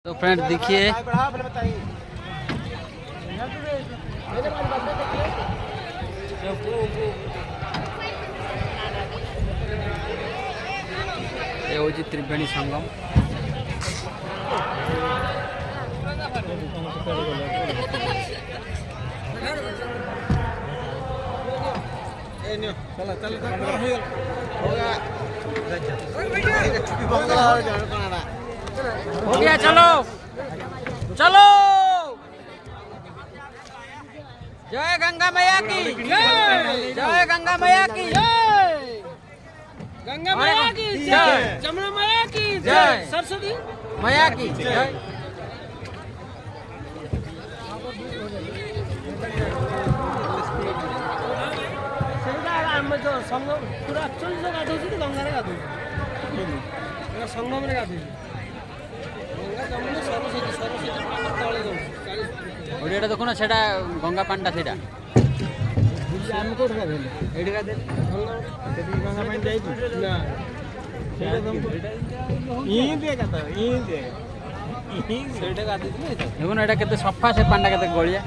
तो फ्रेंड देखिए ये हूँ त्रिवेणी संगम। हो गया, चलो चलो। जय गंगा मैया की जय, जय गंगा मैया की जय, गंगा मैया की जय, जमुना मैया की जय, सरस्वती मैया की जय। संगम पूरा एक्चुअली जो गाधो गंगा गाधो संगम गाधो गंगा जमुना सरस्वती सरस्वती तले जाऊ ओडियाटा देखो ना, सेटा गंगा पांडा सेटा आम कोठ गाधो एडी गादे गंगा पानी जाई ना ई दे गाता ई दे ई सेटा गाधो देखो ना, एटा केते सफा से पांडा केते गलिया।